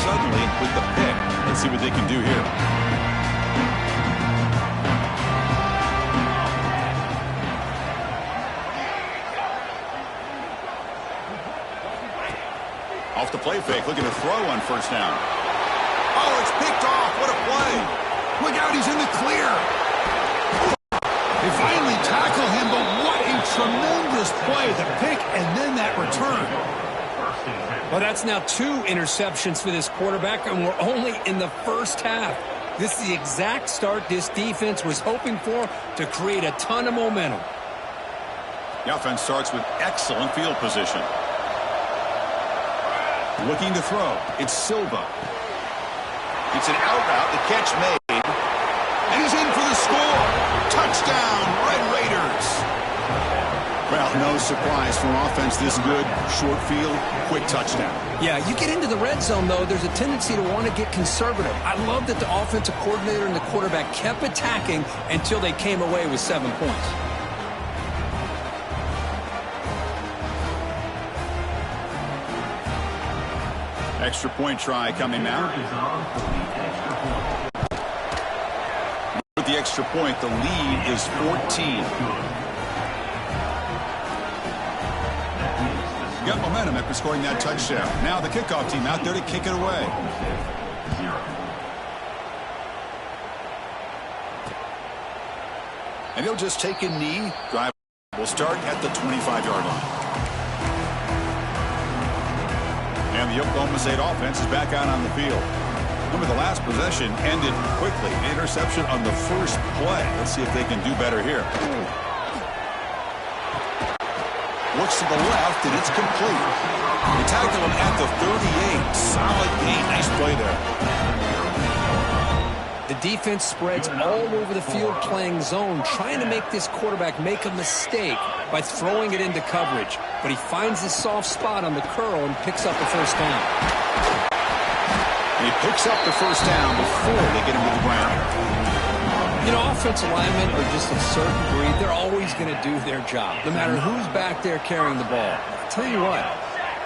suddenly with the pick. Let's see what they can do here. Off the play fake, looking to throw on first down. Oh, it's picked off. What a play. Look out, he's in the clear. They finally tackle him, but what a tremendous play. The pick and then that return. Well, that's now 2 interceptions for this quarterback, and we're only in the first half. This is the exact start this defense was hoping for to create a ton of momentum. The offense starts with excellent field position. Looking to throw. It's Silva. It's an out route. The catch made. And he's in for the score. Touchdown, Red Raiders. Well, no surprise for offense this good. Short field, quick touchdown. Yeah, you get into the red zone, though, there's a tendency to want to get conservative. I love that the offensive coordinator and the quarterback kept attacking until they came away with 7 points. Extra point try coming now. With the extra point, the lead is 14. Got momentum after scoring that touchdown. Now the kickoff team out there to kick it away. And he'll just take a knee. Drive will start at the 25-yard line. And the Oklahoma State offense is back out on the field. Remember, the last possession ended quickly. Interception on the first play. Let's see if they can do better here. Looks to the left, and it's complete. They tackle him at the 38. Solid gain. Nice play there. The defense spreads all over the field playing zone, trying to make this quarterback make a mistake by throwing it into coverage. But he finds the soft spot on the curl and picks up the first down. And he picks up the first down before they get him to the ground. You know, offensive linemen are just a certain breed. They're always going to do their job, no matter who's back there carrying the ball. I'll tell you what,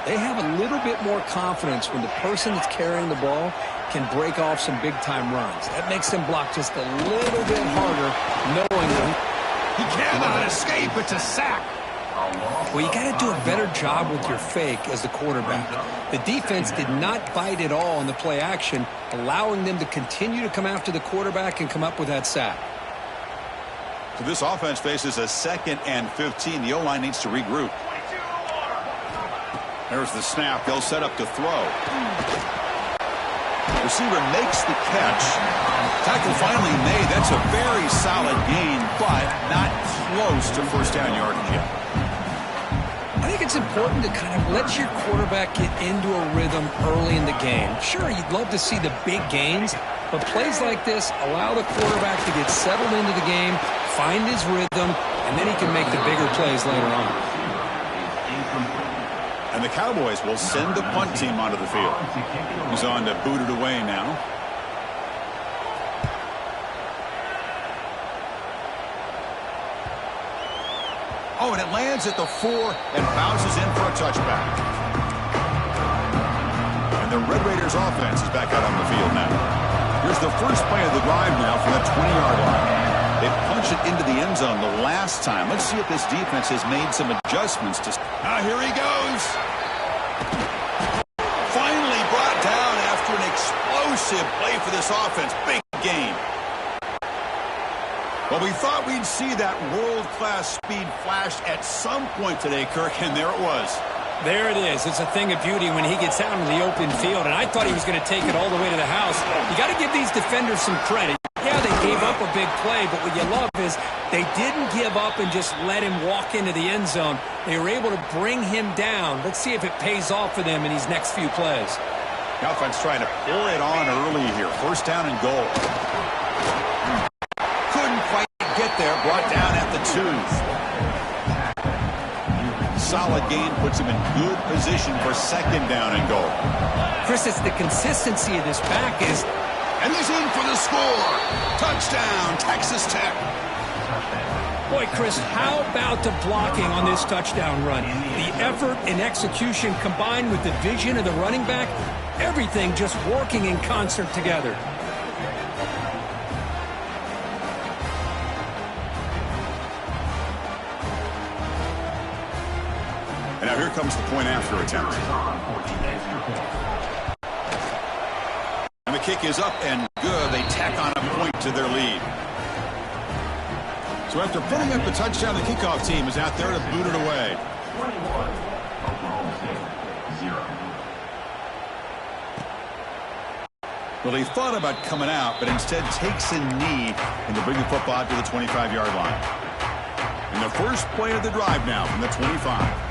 they have a little bit more confidence when the person that's carrying the ball can break off some big-time runs. That makes them block just a little bit harder, knowing that he cannot escape. It's a sack. Well, you got to do a better job with your fake as the quarterback. The defense did not bite at all in the play action, allowing them to continue to come after the quarterback and come up with that sack. So this offense faces a 2nd and 15. The O-line needs to regroup. There's the snap. They'll set up to throw. Receiver makes the catch. Tackle finally made. That's a very solid gain, but not close to first down yardage yet. I think it's important to kind of let your quarterback get into a rhythm early in the game. Sure, you'd love to see the big gains, but plays like this allow the quarterback to get settled into the game, find his rhythm, and then he can make the bigger plays later on. And the Cowboys will send the punt team onto the field. He's on to boot it away now. Oh, and it lands at the 4 and bounces in for a touchback. And the Red Raiders offense is back out on the field now. Here's the first play of the drive now from the 20-yard line. They punched it into the end zone the last time. Let's see if this defense has made some adjustments. Here he goes. Finally brought down after an explosive play for this offense. Big game. Well, we thought we'd see that world-class speed flash at some point today, Kirk, and there it was. There it is. It's a thing of beauty when he gets out into the open field, and I thought he was going to take it all the way to the house. You got to give these defenders some credit. Yeah, they gave up a big play, but what you love is they didn't give up and just let him walk into the end zone. They were able to bring him down. Let's see if it pays off for them in these next few plays. The offense trying to pour it on early here. First down and goal. Couldn't quite get there. Brought down at the 2. Solid gain puts him in good position for 2nd down and goal. Chris, it's the consistency of this back is... And he's in for the score. Touchdown, Texas Tech. Boy, Chris, how about the blocking on this touchdown run? The effort and execution combined with the vision of the running back, Everything just working in concert together. And now here comes the point after attempt. And the kick is up and good. They tack on a point to their lead. So after putting up the touchdown, the kickoff team is out there to boot it away. Well, he thought about coming out, but instead takes a knee and to bring the football to the 25-yard line. And the first play of the drive now from the 25.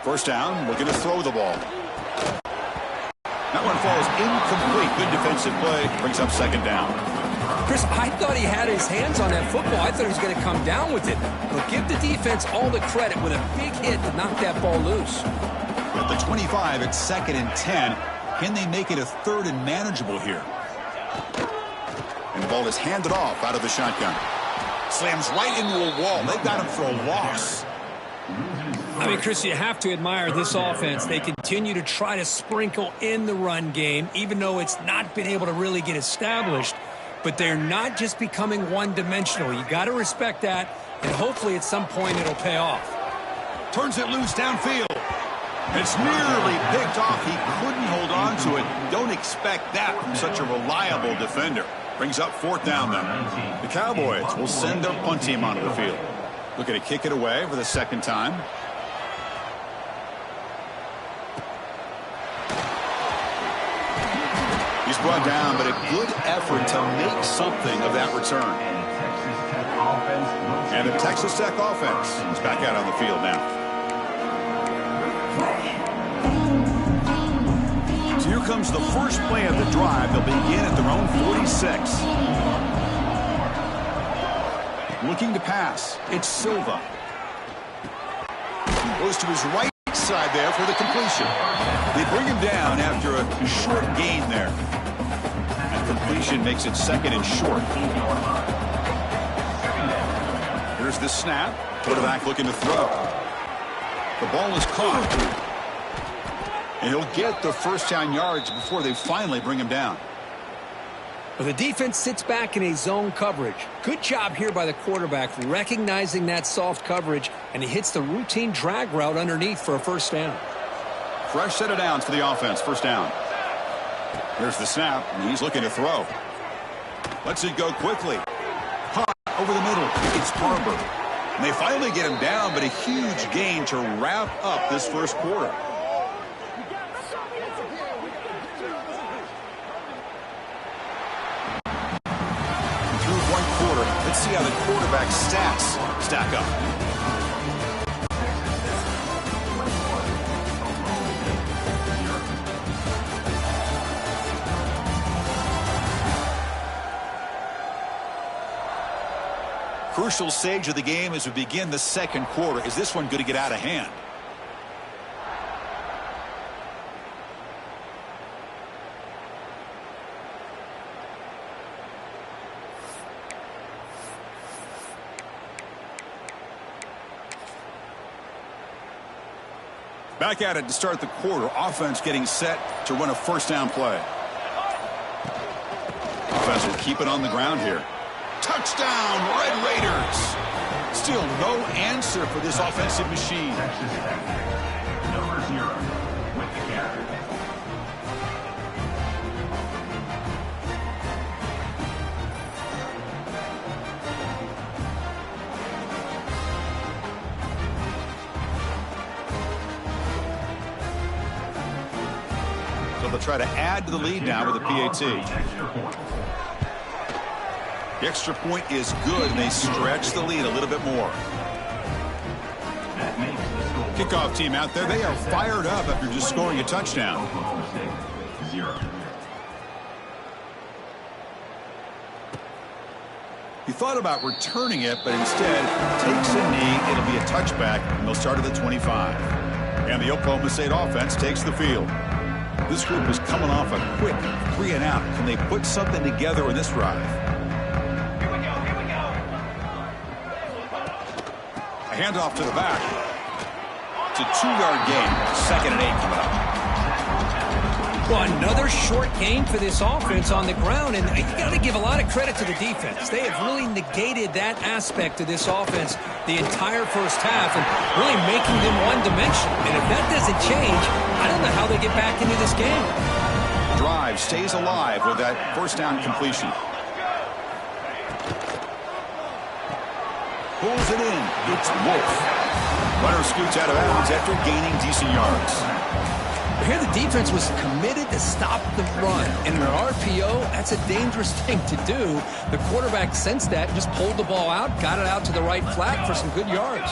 First down, looking to throw the ball. That one falls incomplete. Good defensive play. Brings up second down. Chris, I thought he had his hands on that football. I thought he was going to come down with it. But give the defense all the credit with a big hit to knock that ball loose. At the 25, it's 2nd and 10. Can they make it a 3rd and manageable here? And the ball is handed off out of the shotgun. Slams right into a wall. They've got him for a loss. I mean, Chris, you have to admire this offense. They continue to try to sprinkle in the run game, even though it's not been able to really get established. But they're not just becoming one-dimensional. You got to respect that, and hopefully at some point it'll pay off. Turns it loose downfield. It's nearly picked off. He couldn't hold on to it. Don't expect that from such a reliable defender. Brings up 4th down, though. The Cowboys will send their punt team onto the field. Looking to kick it away for the 2nd time. He's brought down, but a good effort to make something of that return. And the Texas Tech offense is back out on the field now. So here comes the first play of the drive. They'll begin at their own 46. Looking to pass. It's Silva. Goes to his right side there for the completion. They bring him down after a short gain there. And completion makes it 2nd and short. Here's the snap. Quarterback looking to throw. The ball is caught. And he'll get the first down yards before they finally bring him down. Well, the defense sits back in a zone coverage. Good job here by the quarterback recognizing that soft coverage, and he hits the routine drag route underneath for a first down. Fresh set of downs for the offense. First down. Here's the snap, and he's looking to throw. Lets it go quickly. Hot over the middle. It's Barber. And they finally get him down, but a huge gain to wrap up this first quarter. Let's see how the quarterback's stats stack up. Crucial stage of the game as we begin the second quarter. Is this one going to get out of hand? Back at it to start the quarter. Offense getting set to run a first down play. Offense will keep it on the ground here. Touchdown, Red Raiders. Still no answer for this offensive machine. Number 0 with the carry. So they'll try to add to the lead now with a PAT. The extra point is good, and they stretch the lead a little bit more. Kickoff team out there, they are fired up after just scoring a touchdown. He thought about returning it, but instead takes a knee. It'll be a touchback, and they'll start at the 25. And the Oklahoma State offense takes the field. This group is coming off a quick 3-and-out. Can they put something together in this drive? Here we go. A handoff to the back. It's a 2-yard gain. 2nd and 8 coming up. Well, another short gain for this offense on the ground, and you got to give a lot of credit to the defense. They have really negated that aspect of this offense the entire first half and really making them one-dimensional. And if that doesn't change, I don't know how they get back into this game. Drive stays alive with that first down completion. Pulls it in. It's Wolf. Runner scoots out of bounds after gaining decent yards. Here the defense was committed to stop the run. And in an RPO, that's a dangerous thing to do. The quarterback sensed that, just pulled the ball out, got it out to the right flat for some good yards.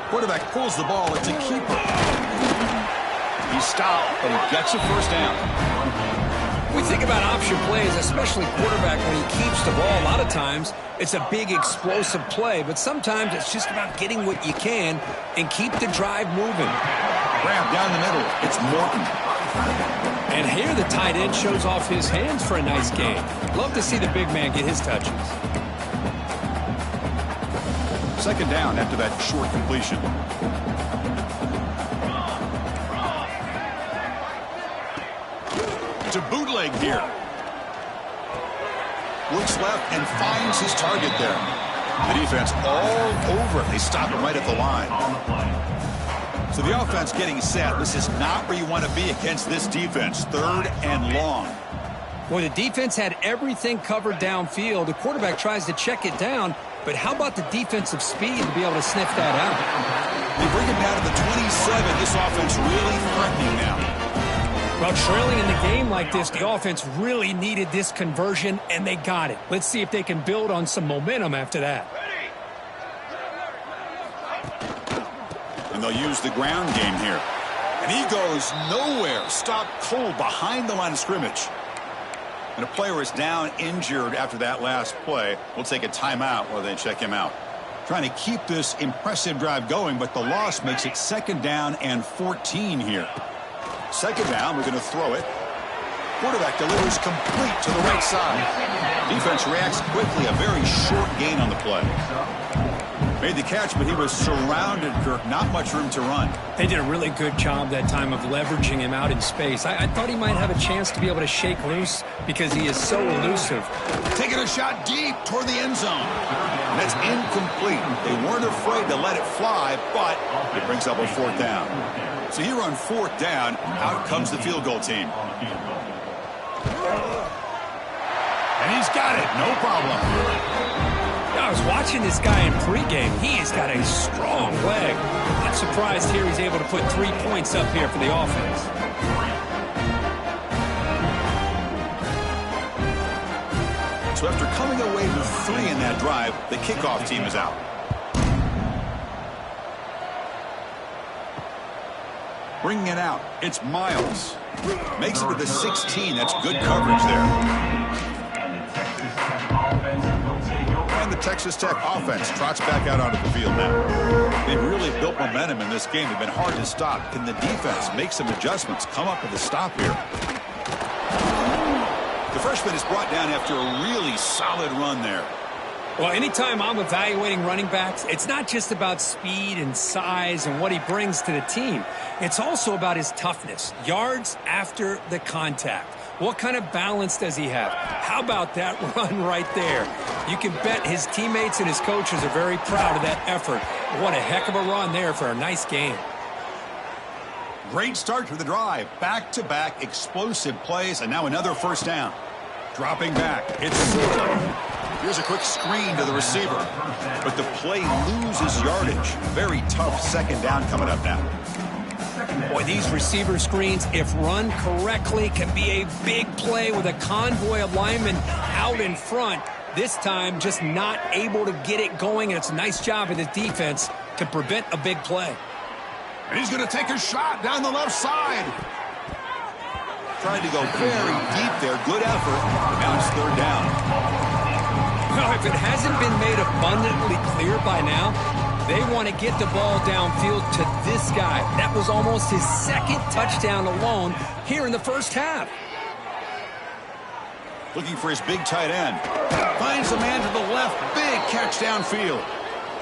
Quarterback pulls the ball. It's a keeper. He stopped, but he gets a first down. We think about option plays, especially quarterback, when he keeps the ball. A lot of times, it's a big explosive play, but sometimes it's just about getting what you can and keep the drive moving. Grab down the middle. It's Morton. And here the tight end shows off his hands for a nice game. Love to see the big man get his touches. 2nd down after that short completion. It's a bootleg here. Looks left and finds his target there. The defense all over it. They stop him right at the line. So the offense getting set. This is not where you want to be against this defense. 3rd and long. Well, the defense had everything covered downfield. The quarterback tries to check it down, but how about the defensive speed to be able to sniff that out? They bring him down to the 27. This offense really threatening now. Well, trailing in the game like this, the offense really needed this conversion, and they got it. Let's see if they can build on some momentum after that. And they'll use the ground game here. And he goes nowhere. Stopped cold behind the line of scrimmage. And a player is down injured after that last play. We'll take a timeout while they check him out. Trying to keep this impressive drive going, but the loss makes it 2nd down and 14 here. 2nd down, we're going to throw it. Quarterback delivers complete to the right side. Defense reacts quickly. A very short gain on the play. Made the catch, but he was surrounded, Kirk. Not much room to run. They did a really good job that time of leveraging him out in space. I thought he might have a chance to be able to shake loose because he is so elusive. Taking a shot deep toward the end zone. And that's incomplete. They weren't afraid to let it fly, but it brings up a 4th down. So here on 4th down, out comes the field goal team. And he's got it. No problem. I was watching this guy in pregame. He's got a strong leg. Not surprised here he's able to put 3 points up here for the offense. So after coming away with 3 in that drive, the kickoff team is out. Bringing it out, it's Miles. Makes it to the 16. That's good coverage there. And the Texas Tech offense trots back out onto the field now. They've really built momentum in this game. They've been hard to stop. Can the defense make some adjustments, come up with a stop here? The freshman is brought down after a really solid run there. Well, anytime I'm evaluating running backs, it's not just about speed and size and what he brings to the team. It's also about his toughness, yards after the contact. What kind of balance does he have? How about that run right there? You can bet his teammates and his coaches are very proud of that effort. What a heck of a run there for a nice game. Great start to the drive. Back-to-back explosive plays, and now another first down. Dropping back, it's Silva. Here's a quick screen to the receiver. But the play loses yardage. Very tough 2nd down coming up now. Boy, these receiver screens, if run correctly, can be a big play with a convoy of linemen out in front. This time, just not able to get it going, and it's a nice job of the defense to prevent a big play. And he's going to take a shot down the left side. Tried to go very deep there. Good effort. Now it's 3rd down. Well, if it hasn't been made abundantly clear by now, they want to get the ball downfield to this guy. That was almost his 2nd touchdown alone here in the first half. Looking for his big tight end. Finds the man to the left. Big catch downfield.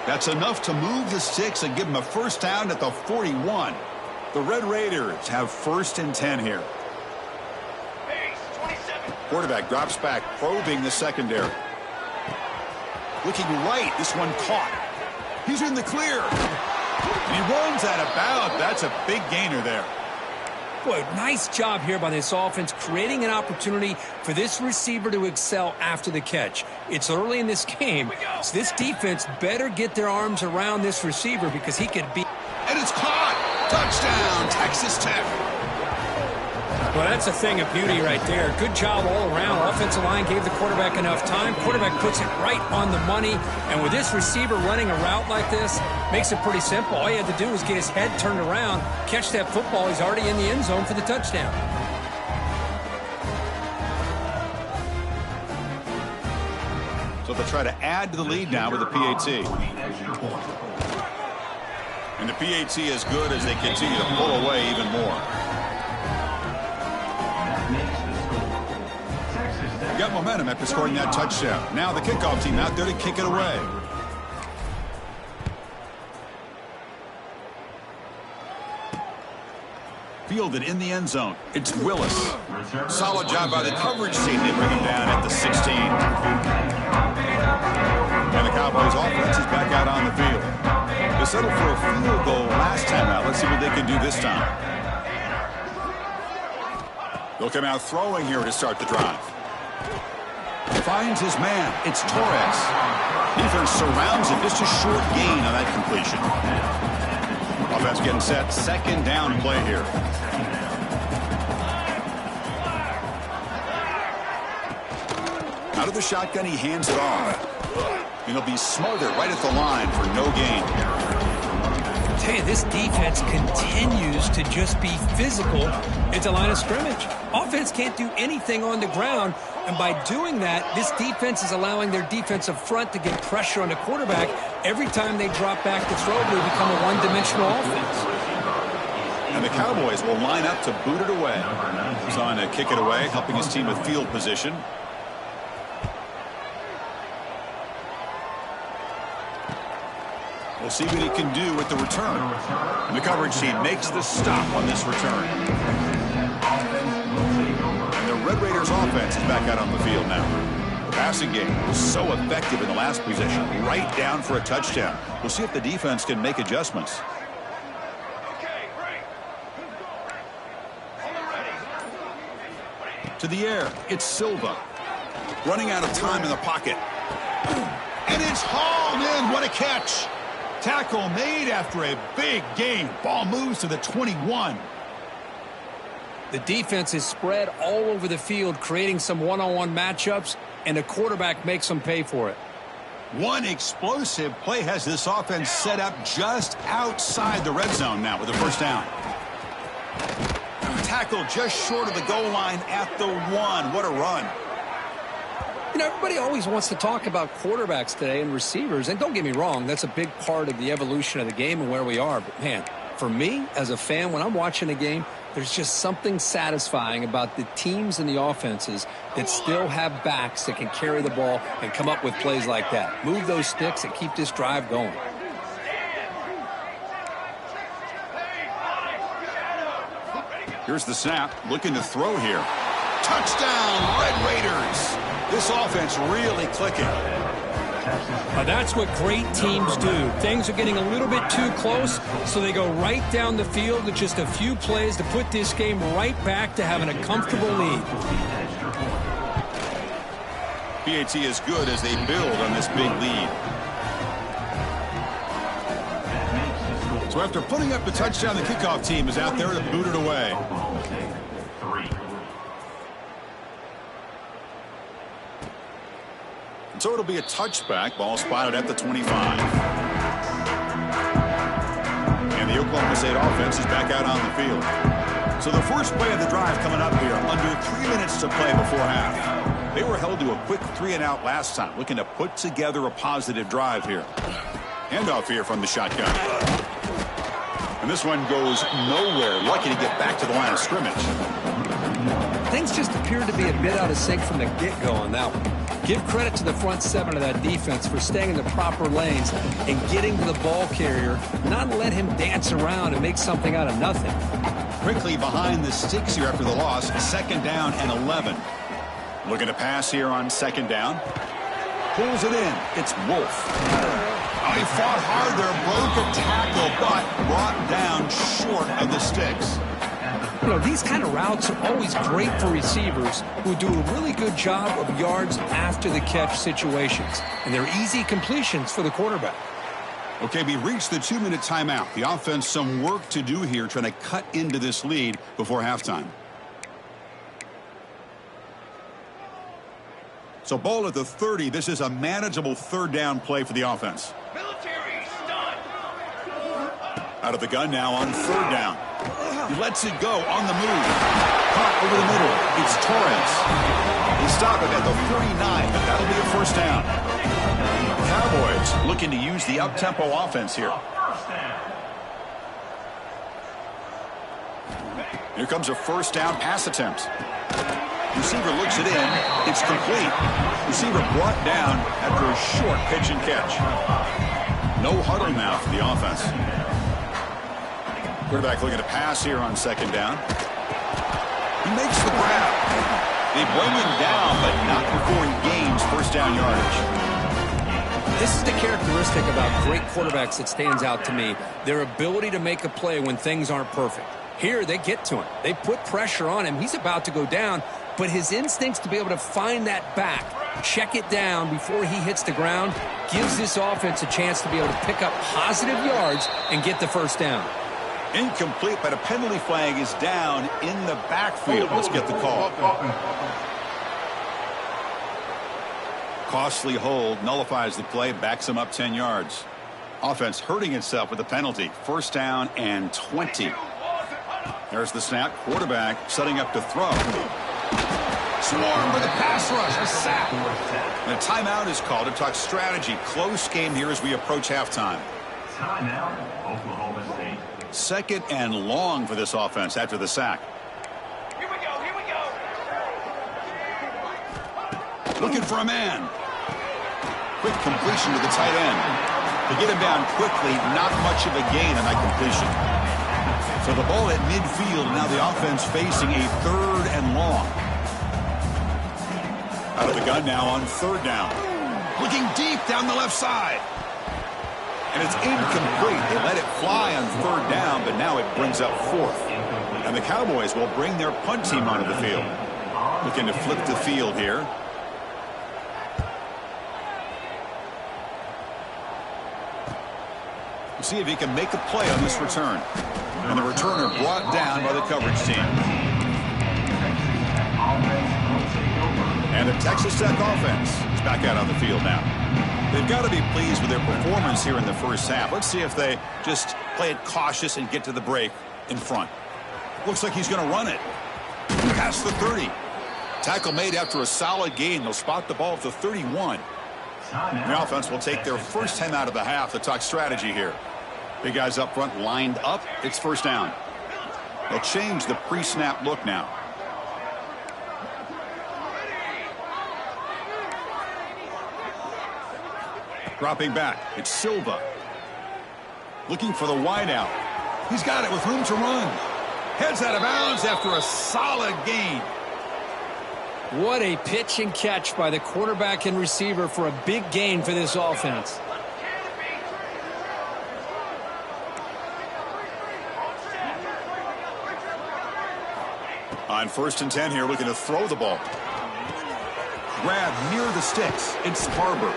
That's enough to move the sticks and give them a first down at the 41. The Red Raiders have 1st and 10 here. Quarterback drops back, probing the secondary. Looking right, this one caught. He's in the clear. And he runs out of bounds. That's a big gainer there. Boy, nice job here by this offense, creating an opportunity for this receiver to excel after the catch. It's early in this game, so this defense better get their arms around this receiver because he could be. And it's caught. Touchdown, Texas Tech. Well, that's a thing of beauty right there. Good job all around. Offensive line gave the quarterback enough time. Quarterback puts it right on the money. And with this receiver running a route like this, makes it pretty simple. All you had to do was get his head turned around, catch that football. He's already in the end zone for the touchdown. So they'll try to add to the lead now with the PAT. And the PAT is good as they continue to pull away even more. They got momentum after scoring that touchdown. Now the kickoff team out there to kick it away. Fielded in the end zone. It's Willis. Solid job by the coverage team. They bring him down at the 16. And the Cowboys offense is back out on the field. They settled for a field goal last time out. Let's see what they can do this time. They'll come out throwing here to start the drive. Finds his man. It's Torres. Defense surrounds him. Just a short gain on that completion. Offense getting set. 2nd down play here. Out of the shotgun, he hands it off. And he'll be smothered right at the line for no gain. I tell you, this defense continues to just be physical at the line of scrimmage. Offense can't do anything on the ground, and by doing that, this defense is allowing their defensive front to get pressure on the quarterback. Every time they drop back to throw, they become a one-dimensional offense. And the Cowboys will line up to boot it away. He's on to kick it away, helping his team with field position. We'll see what he can do with the return. And the coverage team makes the stop on this return. And the Red Raiders offense is back out on the field now. The passing game was so effective in the last possession, right down for a touchdown. We'll see if the defense can make adjustments. To the air, it's Silva. Running out of time in the pocket. And it's hauled in. What a catch. Tackle made after a big gain. Ball moves to the 21. The defense is spread all over the field, creating some one-on-one matchups, and the quarterback makes them pay for it. One explosive play has this offense set up just outside the red zone now with a first down. Tackle just short of the goal line at the 1. What a run. You know, everybody always wants to talk about quarterbacks today and receivers, and don't get me wrong, that's a big part of the evolution of the game and where we are. But, man, for me, as a fan, when I'm watching a game, there's just something satisfying about the teams and the offenses that still have backs that can carry the ball and come up with plays like that. Move those sticks and keep this drive going. Here's the snap. Looking to throw here. Touchdown, Red Raiders. This offense really clicking. That's what great teams do. Things are getting a little bit too close, so they go right down the field with just a few plays to put this game right back to having a comfortable lead. PAT is good as they build on this big lead. So after putting up the touchdown, the kickoff team is out there to boot it away. So it'll be a touchback. Ball spotted at the 25. And the Oklahoma State offense is back out on the field. So the first play of the drive coming up here. Under 3 minutes to play before half. They were held to a quick 3-and-out last time. Looking to put together a positive drive here. Handoff here from the shotgun. And this one goes nowhere. Lucky to get back to the line of scrimmage. things just appeared to be a bit out of sync from the get-go on that one. Give credit to the front seven of that defense for staying in the proper lanes and getting to the ball carrier, not let him dance around and make something out of nothing. Quickly behind the sticks here after the loss. 2nd down and 11. Looking to pass here on 2nd down. Pulls it in. It's Wolf. Oh, he fought hard there, broke a tackle, but brought down short of the sticks. You know, these kind of routes are always great for receivers who do a really good job of yards after the catch situations. And they're easy completions for the quarterback. Okay, we reached the 2-minute timeout. The offense some work to do here trying to cut into this lead before halftime. So ball at the 30. This is a manageable 3rd down play for the offense. Military stun. Out of the gun now on 3rd down. He lets it go on the move. Caught over the middle. It's Torres. He stopped it at the 49, but that'll be a 1st down. Cowboys looking to use the up-tempo offense here. Here comes a 1st down pass attempt. Receiver looks it in. It's complete. Receiver brought down after a short pitch and catch. No huddle now for the offense. Quarterback looking to pass here on 2nd down. He makes the grab. They bring him down, but not before he gains 1st down yardage. This is the characteristic about great quarterbacks that stands out to me. Their ability to make a play when things aren't perfect. Here, they get to him. They put pressure on him. He's about to go down, but his instincts to be able to find that back, check it down before he hits the ground, gives this offense a chance to be able to pick up positive yards and get the 1st down. Incomplete, but a penalty flag is down in the backfield. Let's get the call. Costly hold, nullifies the play, backs him up 10 yards. Offense hurting itself with the penalty. 1st down and 20. There's the snap. Quarterback setting up to throw. Swarm with a pass rush. A sack. And a timeout is called to talk strategy. Close game here as we approach halftime. Timeout, Oklahoma State. 2nd and long for this offense after the sack. Here we go, here we go. Looking for a man. Quick completion to the tight end. To get him down quickly, not much of a gain on that completion. So the ball at midfield, and now the offense facing a 3rd and long. Out of the gun now on 3rd down. Looking deep down the left side. And it's incomplete. They let it fly on 3rd down, but now it brings up 4th. And the Cowboys will bring their punt team onto the field. Looking to flip the field here. We'll see if he can make a play on this return. And the returner brought down by the coverage team. And the Texas Tech offense is back out on the field now. They've got to be pleased with their performance here in the 1st half. Let's see if they just play it cautious and get to the break in front. Looks like he's going to run it. Past the 30. Tackle made after a solid gain. They'll spot the ball at the 31. The offense will take their 1st time out of the half to talk strategy here. Big guys up front lined up. It's 1st down. They'll change the pre-snap look now. Dropping back. It's Silva. Looking for the wideout. He's got it with room to run. Heads out of bounds after a solid gain. What a pitch and catch by the quarterback and receiver for a big gain for this offense. On 1st and 10 here, looking to throw the ball. Grab near the sticks. It's Barber.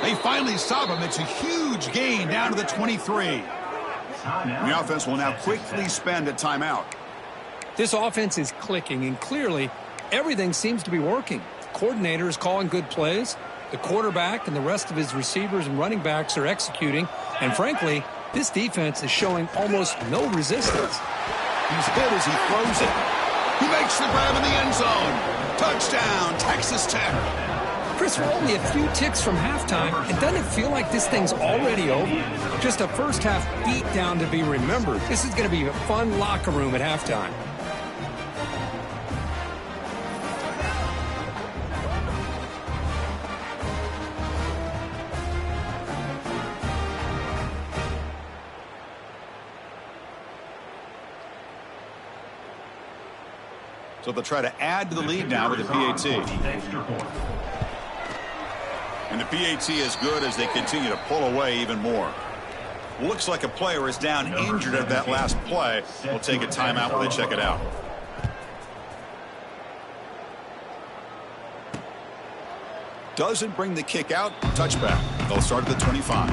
They finally stop him. It's a huge gain down to the 23. The offense will now quickly spend a timeout. This offense is clicking, and clearly everything seems to be working. The coordinator is calling good plays. The quarterback and the rest of his receivers and running backs are executing. And frankly, this defense is showing almost no resistance. He's hit as he throws it. He makes the grab in the end zone. Touchdown, Texas Tech. Chris, we're only a few ticks from halftime, and doesn't it feel like this thing's already over? Just a first half beatdown to be remembered. This is going to be a fun locker room at halftime. So they'll try to add to the lead now with the PAT. And the PAT is good as they continue to pull away even more. Looks like a player is down injured at that last play. We'll take a timeout while they check it out. Doesn't bring the kick out. Touchback. They'll start at the 25.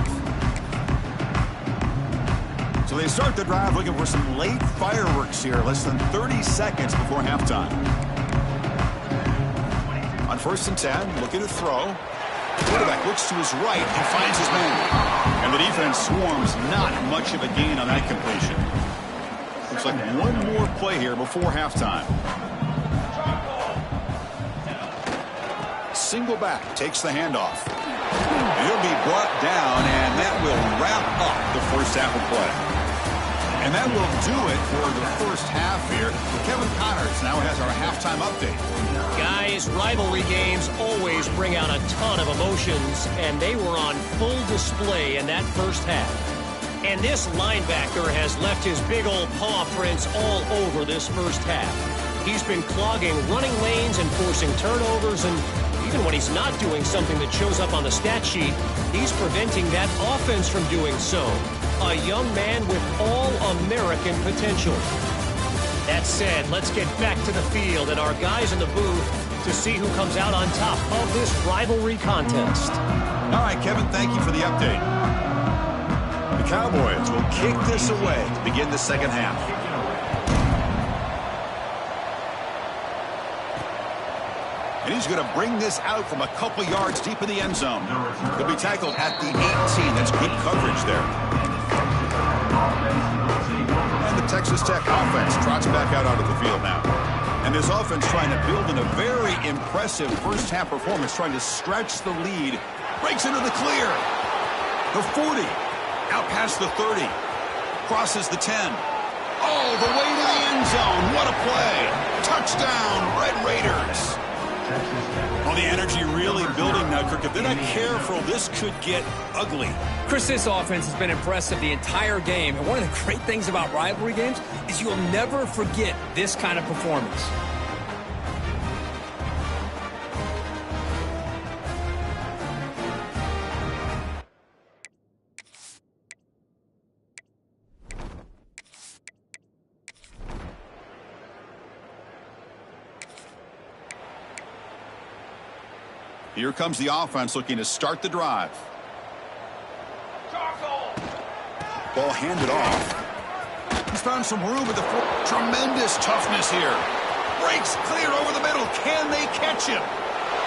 So they start the drive looking for some late fireworks here. Less than 30 seconds before halftime. On 1st and 10, looking to throw. The quarterback looks to his right and finds his man. And the defense swarms. Not much of a gain on that completion. Looks like one more play here before halftime. Single back takes the handoff. He'll be brought down, and that will wrap up the first half of play. And that will do it for the first half here. Kevin Connors now has our halftime update. Guys, rivalry games always bring out a ton of emotions, and they were on full display in that first half. And this linebacker has left his big old paw prints all over this first half. He's been clogging running lanes and forcing turnovers, and even when he's not doing something that shows up on the stat sheet, he's preventing that offense from doing so. A young man with all-American potential. That said, let's get back to the field and our guys in the booth to see who comes out on top of this rivalry contest. All right, Kevin, thank you for the update. The Cowboys will kick this away to begin the second half. And he's going to bring this out from a couple yards deep in the end zone. He'll be tackled at the 18. That's good coverage there. And the Texas Tech offense trots back out onto the field now. And this offense trying to build in a very impressive first half performance, trying to stretch the lead. Breaks into the clear. The 40. Out past the 30. Crosses the 10. All the way to the end zone. What a play. Touchdown, Red Raiders. Well, the energy really building now, Kirk. If they're not careful, this could get ugly. Chris, this offense has been impressive the entire game. And one of the great things about rivalry games is you'll never forget this kind of performance. Here comes the offense looking to start the drive. Ball handed off. He's found some room at the floor. Tremendous toughness here. Breaks clear over the middle. Can they catch him?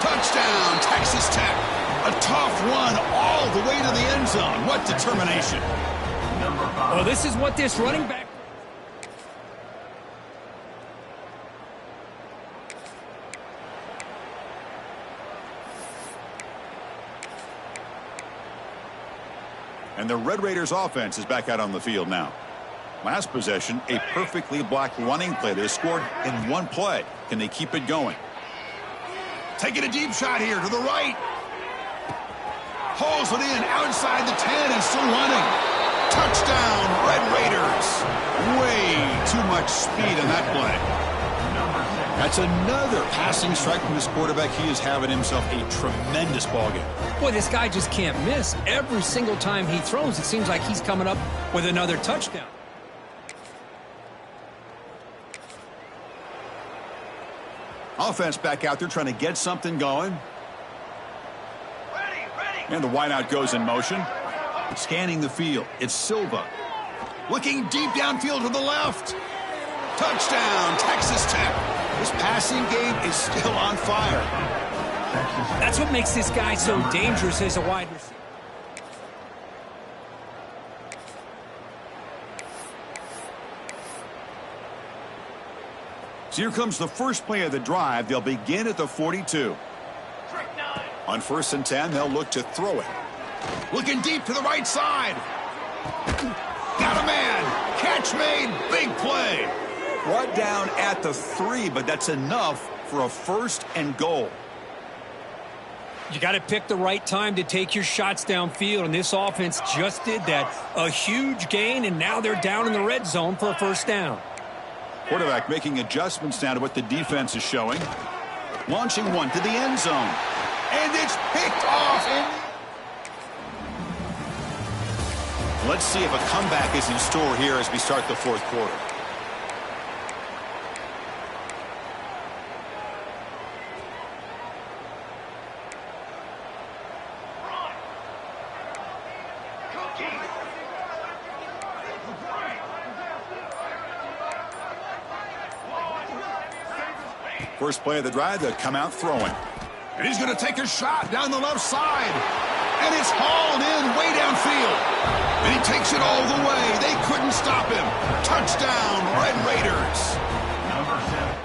Touchdown, Texas Tech. A tough one all the way to the end zone. What determination. Well, this is what this running back... And the Red Raiders offense is back out on the field now. Last possession, a perfectly blocked running play. They scored in one play. Can they keep it going? Taking a deep shot here to the right. Hauls it in outside the 10 and still running. Touchdown, Red Raiders. Way too much speed in that play. That's another passing strike from this quarterback. He is having himself a tremendous ballgame. Boy, this guy just can't miss. Every single time he throws, it seems like he's coming up with another touchdown. Offense back out there trying to get something going. And the wideout goes in motion. Scanning the field. It's Silva. Looking deep downfield to the left. Touchdown, Texas Tech. This passing game is still on fire. That's what makes this guy so dangerous as a wide receiver. So here comes the first play of the drive. They'll begin at the 42. On 1st and 10, they'll look to throw it. Looking deep to the right side. Got a man. Catch made. Big play. Brought down at the 3, but that's enough for a 1st and goal. You got to pick the right time to take your shots downfield, and this offense just did that. A huge gain, and now they're down in the red zone for a first down. Quarterback making adjustments now to what the defense is showing. Launching one to the end zone. And it's picked off. Let's see if a comeback is in store here as we start the fourth quarter. First play of the drive, they'll come out throwing. And he's going to take a shot down the left side. And it's hauled in way downfield. And he takes it all the way. They couldn't stop him. Touchdown, Red Raiders. Number 7.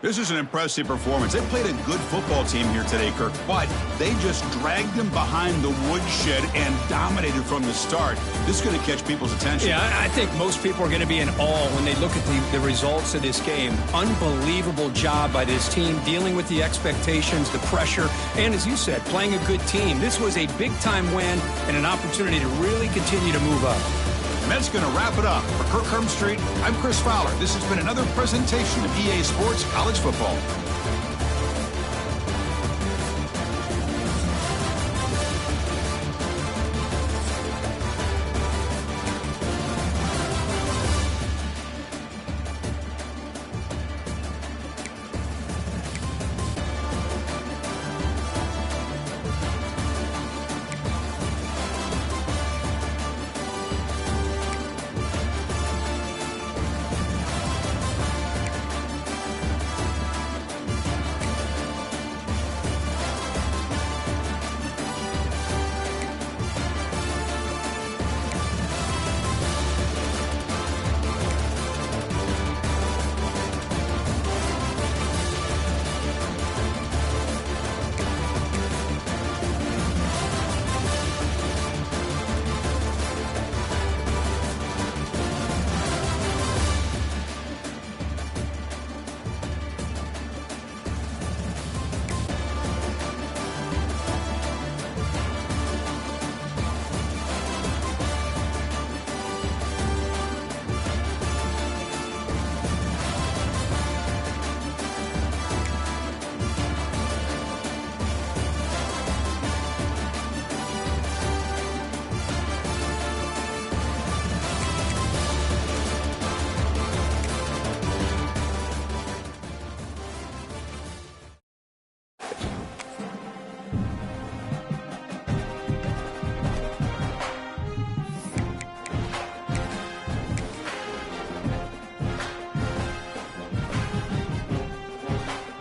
This is an impressive performance. They played a good football team here today, Kirk, but they just dragged them behind the woodshed and dominated from the start. This is going to catch people's attention. Yeah, I think most people are going to be in awe when they look at the results of this game. Unbelievable job by this team, dealing with the expectations, the pressure, and as you said, playing a good team. This was a big-time win and an opportunity to really continue to move up. And that's going to wrap it up. For Kirk Street, I'm Chris Fowler. This has been another presentation of EA Sports College Football.